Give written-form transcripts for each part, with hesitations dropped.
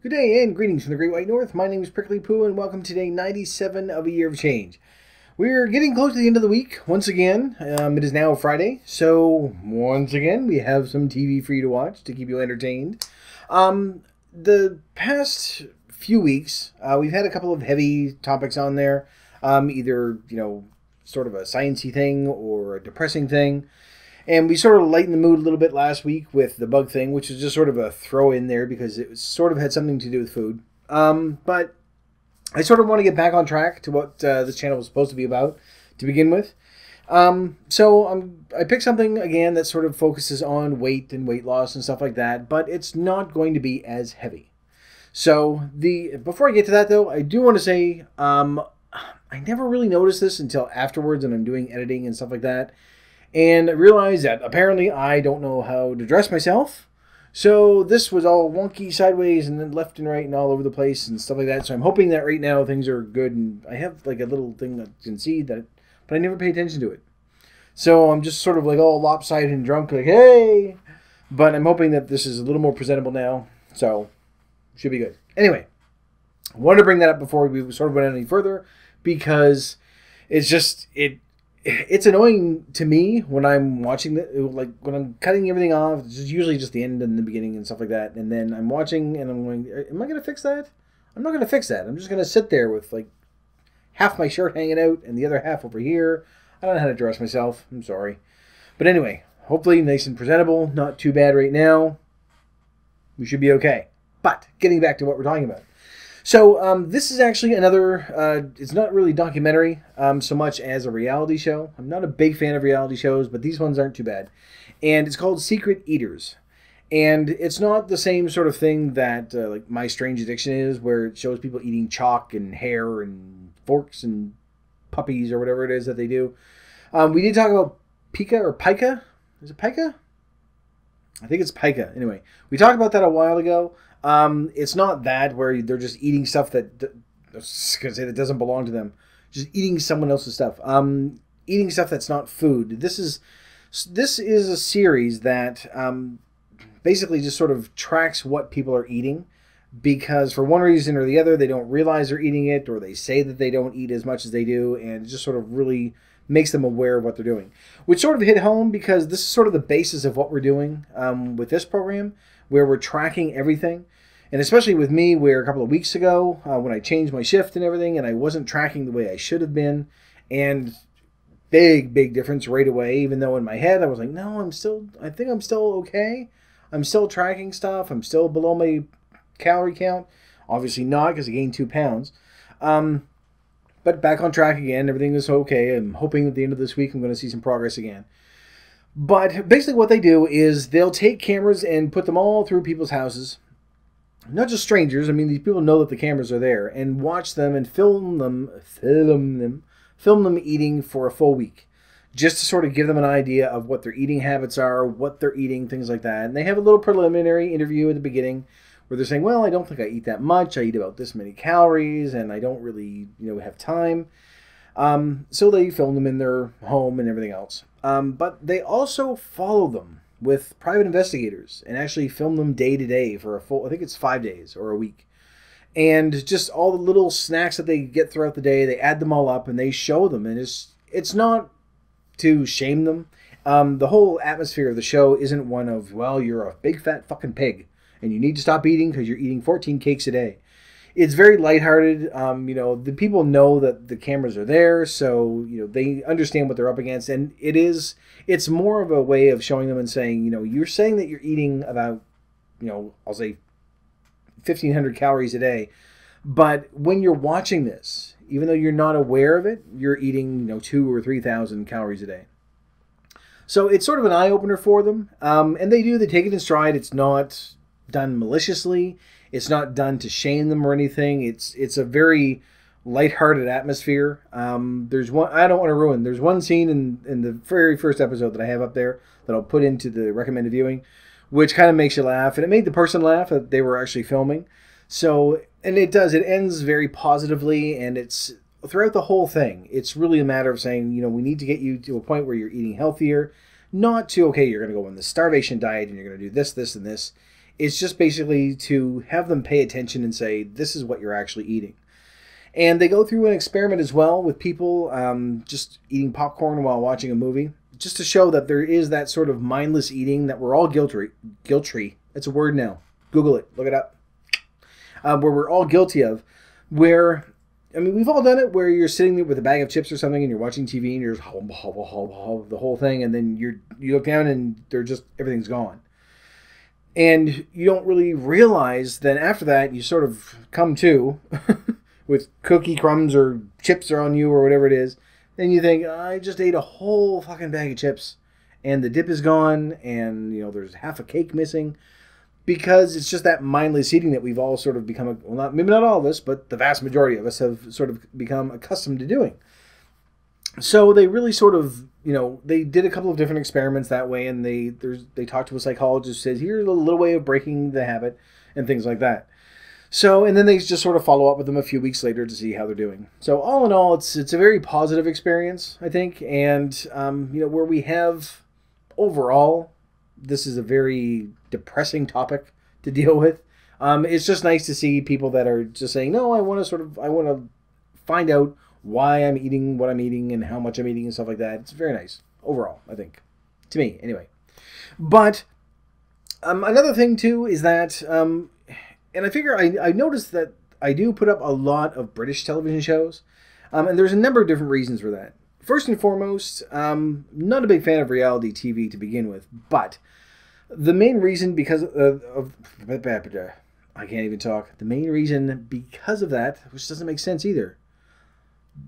Good day and greetings from the Great White North. My name is Prickly Poo and welcome to day 97 of A Year of Change. We're getting close to the end of the week once again. It is now Friday, so once again we have some TV for you to watch to keep you entertained. The past few weeks, we've had a couple of heavy topics on there. Either, sort of a sciencey thing or a depressing thing. And we sort of lightened the mood a little bit last week with the bug thing, which is just sort of a throw in there because it sort of had something to do with food. But I sort of want to get back on track to what this channel was supposed to be about to begin with. I picked something, again, that sort of focuses on weight and weight loss and stuff like that, but it's not going to be as heavy. So before I get to that, though, I do want to say I never really noticed this until afterwards and I'm doing editing and stuff like that. And I realized that apparently I don't know how to dress myself. So this was all wonky sideways and then left and right and all over the place and stuff like that. So I'm hoping that right now things are good. And I have like a little thing that you can see that, but I never pay attention to it. So I'm just sort of like all lopsided and drunk like, hey. But I'm hoping that this is a little more presentable now. So should be good. Anyway, I wanted to bring that up before we sort of went any further because it's just, it's annoying to me when I'm watching like when I'm cutting everything off. It's usually just the end and the beginning and stuff like that. And then I'm watching and I'm going, am I going to fix that? I'm not going to fix that. I'm just going to sit there with like half my shirt hanging out and the other half over here. I don't know how to dress myself. I'm sorry. But anyway, hopefully nice and presentable. Not too bad right now. We should be okay. But getting back to what we're talking about. So this is actually another, it's not really documentary so much as a reality show. I'm not a big fan of reality shows, but these ones aren't too bad. And it's called Secret Eaters. And it's not the same sort of thing that like My Strange Addiction is, where it shows people eating chalk and hair and forks and puppies or whatever it is that they do. We did talk about pica or pica. Is it pica? I think it's pica. Anyway, we talked about that a while ago. It's not that where they're just eating stuff that doesn't belong to them. Just eating someone else's stuff. Eating stuff that's not food. This is a series that basically just sort of tracks what people are eating, because for one reason or the other they don't realize they're eating it, or they say that they don't eat as much as they do, and it just sort of really makes them aware of what they're doing. Which sort of hit home because this is sort of the basis of what we're doing with this program, where we're tracking everything. And especially with me, where a couple of weeks ago, when I changed my shift and everything, and I wasn't tracking the way I should have been, and big difference right away, even though in my head I was like, no, I think I'm still okay. I'm still tracking stuff. I'm still below my calorie count. Obviously not, because I gained 2 pounds. But back on track again. Everything is okay. I'm hoping at the end of this week I'm going to see some progress again. But basically what they do is they'll take cameras and put them all through people's houses. Not just strangers. I mean, these people know that the cameras are there, and watch them and film them eating for a full week, just to sort of give them an idea of what their eating habits are, what they're eating, things like that. And they have a little preliminary interview at the beginning where they're saying, well, I don't think I eat that much. I eat about this many calories, and I don't really, have time. So they film them in their home and everything else. But they also follow them with private investigators and actually film them day to day for a full, I think it's 5 days or a week. And just all the little snacks that they get throughout the day, they add them all up and they show them. And it's not to shame them. The whole atmosphere of the show isn't one of, well, you're a big fat fucking pig and you need to stop eating because you're eating 14 cakes a day. It's very lighthearted. The people know that the cameras are there, so they understand what they're up against, and it's more of a way of showing them and saying, you're saying that you're eating about, I'll say 1,500 calories a day, but when you're watching this, even though you're not aware of it, you're eating 2,000 or 3,000 calories a day. So it's sort of an eye opener for them, and they take it in stride. It's not done maliciously. It's not done to shame them or anything. It's a very lighthearted atmosphere. There's one I don't want to ruin. There's one scene in the very first episode that I have up there that I'll put into the recommended viewing, which kind of makes you laugh, and it made the person laugh that they were actually filming. So, and it does. It ends very positively, and it's throughout the whole thing. It's really a matter of saying, we need to get you to a point where you're eating healthier, not to, okay, you're going to go on the starvation diet and you're going to do this, this, and this. It's just basically to have them pay attention and say, this is what you're actually eating. And they go through an experiment as well with people just eating popcorn while watching a movie, just to show that there is that sort of mindless eating that we're all guilty. It's a word now. Google it. Look it up. Where we're all guilty of. Where, I mean, we've all done it where you're sitting there with a bag of chips or something and you're watching TV and you're just the whole thing, and then you look down and everything's gone. And you don't really realize that after that you sort of come to with cookie crumbs or chips are on you or whatever it is. Then you think, I just ate a whole fucking bag of chips and the dip is gone and, you know, there's half a cake missing, because it's just that mindless eating that we've all sort of become, well, maybe not all of us, but the vast majority of us have sort of become accustomed to doing. So they really sort of, you know, they did a couple of different experiments that way, and they talked to a psychologist who says, here's a little way of breaking the habit and things like that. So, and then they just sort of follow up with them a few weeks later to see how they're doing. So all in all, it's a very positive experience, I think. And, you know, where we have overall, this is a very depressing topic to deal with. It's just nice to see people that are just saying, no, I want to find out why I'm eating what I'm eating and how much I'm eating and stuff like that. It's very nice overall, I think, to me anyway. But another thing too is that, and I figure I noticed that I do put up a lot of British television shows, and there's a number of different reasons for that. First and foremost, not a big fan of reality TV to begin with, but the main reason because I can't even talk. The main reason because of that, which doesn't make sense either.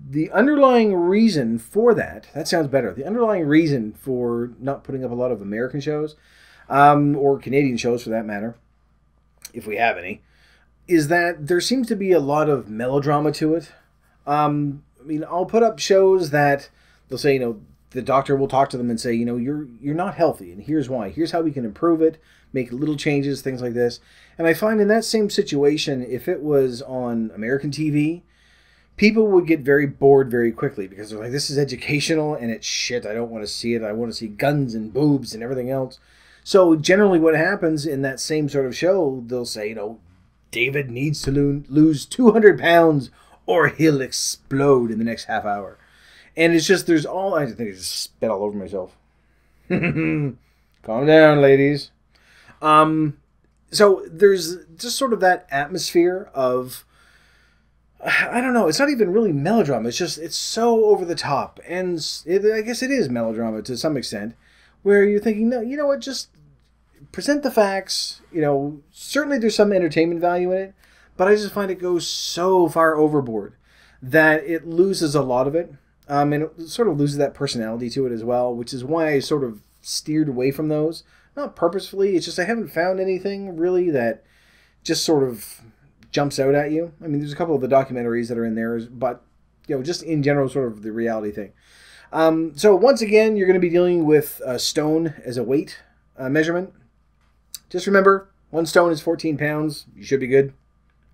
The underlying reason for that sounds better. The underlying reason for not putting up a lot of American shows, or Canadian shows for that matter, if we have any, is that there seems to be a lot of melodrama to it. I mean, I'll put up shows that they'll say, you know, the doctor will talk to them and say, you know, you're not healthy, and here's why. Here's how we can improve it, make little changes, things like this. And I find in that same situation, if it was on American TV, people would get very bored very quickly because they're like, this is educational and it's shit. I don't want to see it. I want to see guns and boobs and everything else. So generally what happens in that same sort of show, they'll say, you know, David needs to lose 200 pounds or he'll explode in the next half hour. And it's just, I think I just spit all over myself. Calm down, ladies. So there's just sort of that atmosphere of, I don't know, it's not even really melodrama. It's so over the top. And I guess it is melodrama to some extent, where you're thinking, no, you know what, just present the facts. You know, certainly there's some entertainment value in it, but I just find it goes so far overboard that it loses a lot of it. And it sort of loses that personality to it as well, which is why I sort of steered away from those. Not purposefully, it's just I haven't found anything really that just sort of jumps out at you. I mean, there's a couple of the documentaries that are in there, but, you know, just in general, sort of the reality thing. So once again, you're going to be dealing with stone as a weight measurement. Just remember, 1 stone is 14 pounds. You should be good.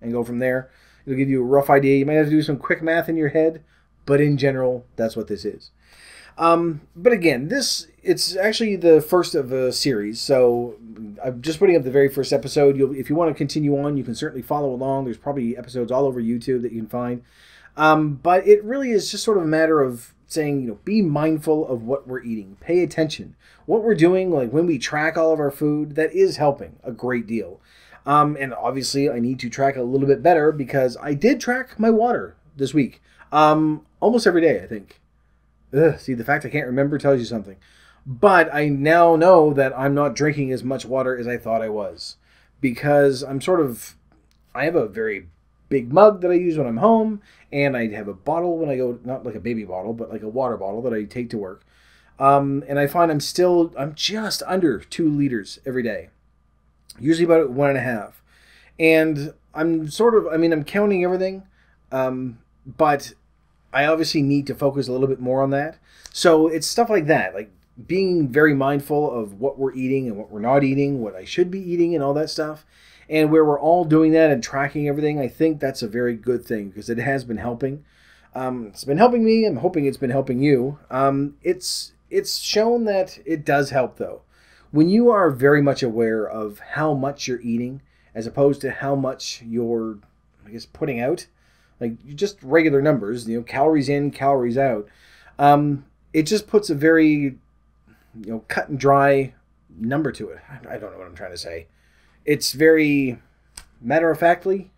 And go from there. It'll give you a rough idea. You might have to do some quick math in your head, but in general, that's what this is. But again, it's actually the first of a series, so I'm just putting up the very first episode. If you want to continue on, you can certainly follow along. There's probably episodes all over YouTube that you can find. But it really is just sort of a matter of saying, you know, be mindful of what we're eating. Pay attention. What we're doing, like when we track all of our food, that is helping a great deal. And obviously, I need to track a little bit better because I did track my water this week. Almost every day, I think. Ugh, see, the fact I can't remember tells you something. But I now know that I'm not drinking as much water as I thought I was. Because I have a very big mug that I use when I'm home. And I have a bottle when I go, not like a baby bottle, but like a water bottle that I take to work. And I find I'm just under 2 liters every day. Usually about 1.5. And I'm counting everything. But I obviously need to focus a little bit more on that. So it's stuff like that, like being very mindful of what we're eating and what we're not eating, what I should be eating and all that stuff. And where we're all doing that and tracking everything, I think that's a very good thing because it has been helping. It's been helping me. I'm hoping it's been helping you. It's shown that it does help though. when you are very much aware of how much you're eating as opposed to how much you're, I guess, putting out, like just regular numbers, calories in, calories out, it just puts a very, cut and dry number to it. I don't know what I'm trying to say. It's very matter of factness.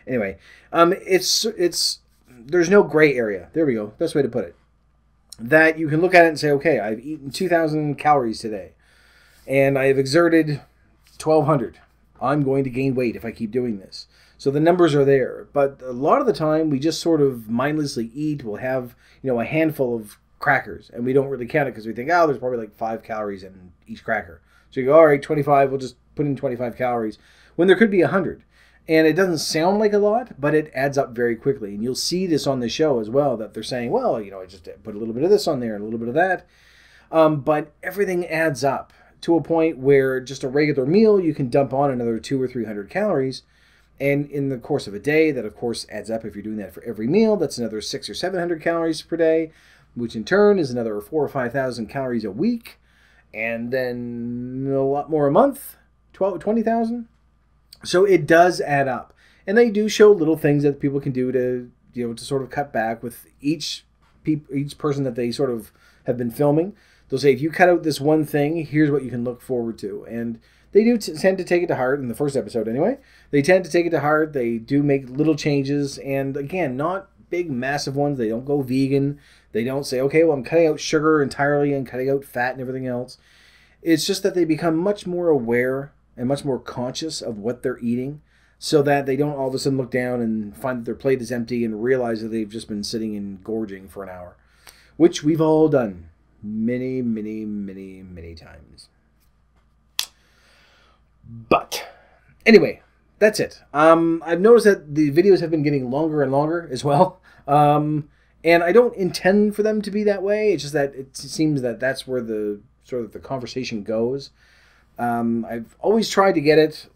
Anyway, it's there's no gray area. There we go. Best way to put it. That you can look at it and say, okay, I've eaten 2,000 calories today, and I have exerted 1,200. I'm going to gain weight if I keep doing this. So the numbers are there. But a lot of the time, we just sort of mindlessly eat. We'll have, a handful of crackers, and we don't really count it because we think, oh, there's probably like 5 calories in each cracker. So you go, all right, 25, we'll just put in 25 calories, when there could be 100. And it doesn't sound like a lot, but it adds up very quickly. And you'll see this on the show as well, that they're saying, well, I just put a little bit of this on there and a little bit of that. But everything adds up to a point where just a regular meal, you can dump on another 200 or 300 calories. And in the course of a day, that of course adds up. If you're doing that for every meal, that's another 600 or 700 calories per day, which in turn is another 4,000 or 5,000 calories a week. And then a lot more a month, 20,000. So it does add up. And they do show little things that people can do to, to sort of cut back with each person that they sort of have been filming. They'll say, if you cut out this one thing, here's what you can look forward to. And they do tend to take it to heart, in the first episode anyway. They tend to take it to heart. They do make little changes. And again, not big, massive ones. They don't go vegan. They don't say, okay, well, I'm cutting out sugar entirely and cutting out fat and everything else. It's just that they become much more aware and much more conscious of what they're eating, so that they don't all of a sudden look down and find that their plate is empty and realize that they've just been sitting and gorging for an hour, which we've all done many, many, many, many times. But anyway, that's it. I've noticed that the videos have been getting longer and longer as well. And I don't intend for them to be that way. It's just that it seems that that's where the sort of the conversation goes. I've always tried to get it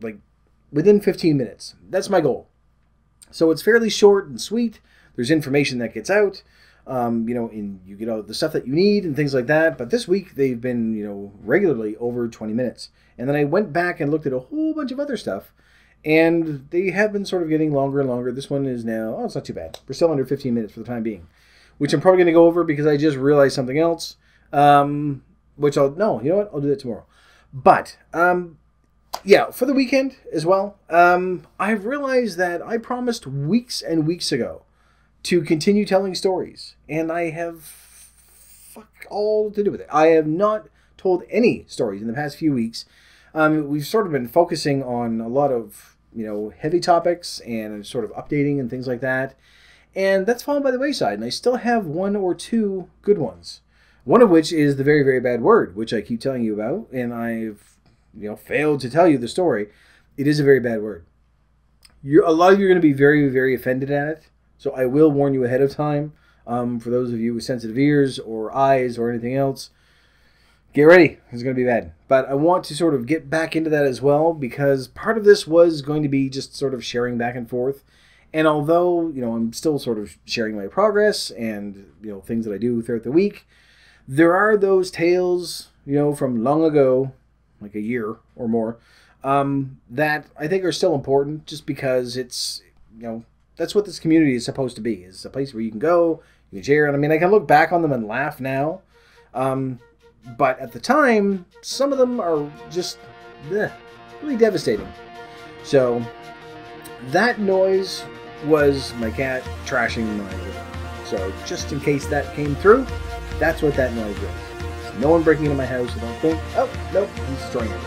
like within 15 minutes. That's my goal. So it's fairly short and sweet. There's information that gets out. And you get all the stuff that you need and things like that. But this week they've been, regularly over 20 minutes. And then I went back and looked at a whole bunch of other stuff, and they have been sort of getting longer and longer. This one is now, it's not too bad. We're still under 15 minutes for the time being, which I'm probably going to go over because I just realized something else, which you know what? I'll do that tomorrow. But, yeah, for the weekend as well, I've realized that I promised weeks and weeks ago to continue telling stories, and I have fuck all to do with it. I have not told any stories in the past few weeks. We've sort of been focusing on a lot of, heavy topics and sort of updating and things like that, and that's fallen by the wayside, and I still have one or two good ones. One of which is the very, very bad word, which I keep telling you about, and I've, failed to tell you the story. It is a very bad word. A lot of you are going to be very, very offended at it, so I will warn you ahead of time. For those of you with sensitive ears or eyes or anything else, get ready. It's going to be bad. But I want to sort of get back into that as well, because part of this was going to be just sort of sharing back and forth. And although, I'm still sort of sharing my progress and, things that I do throughout the week, there are those tales, from long ago, like a year or more, that I think are still important, just because it's, that's what this community is supposed to be. It's a place where you can go, you can share. And I mean, I can look back on them and laugh now. But at the time, some of them are just really devastating. So that noise was my cat trashing my room. So just in case that came through, that's what that noise was. No one breaking into my house, I don't think. Oh, nope, he's destroying it.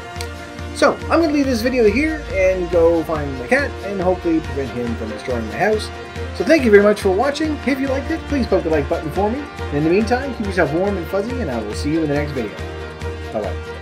So, I'm going to leave this video here and go find my cat and hopefully prevent him from destroying my house. So thank you very much for watching. If you liked it, please poke the like button for me. In the meantime, keep yourself warm and fuzzy, and I will see you in the next video. Bye-bye.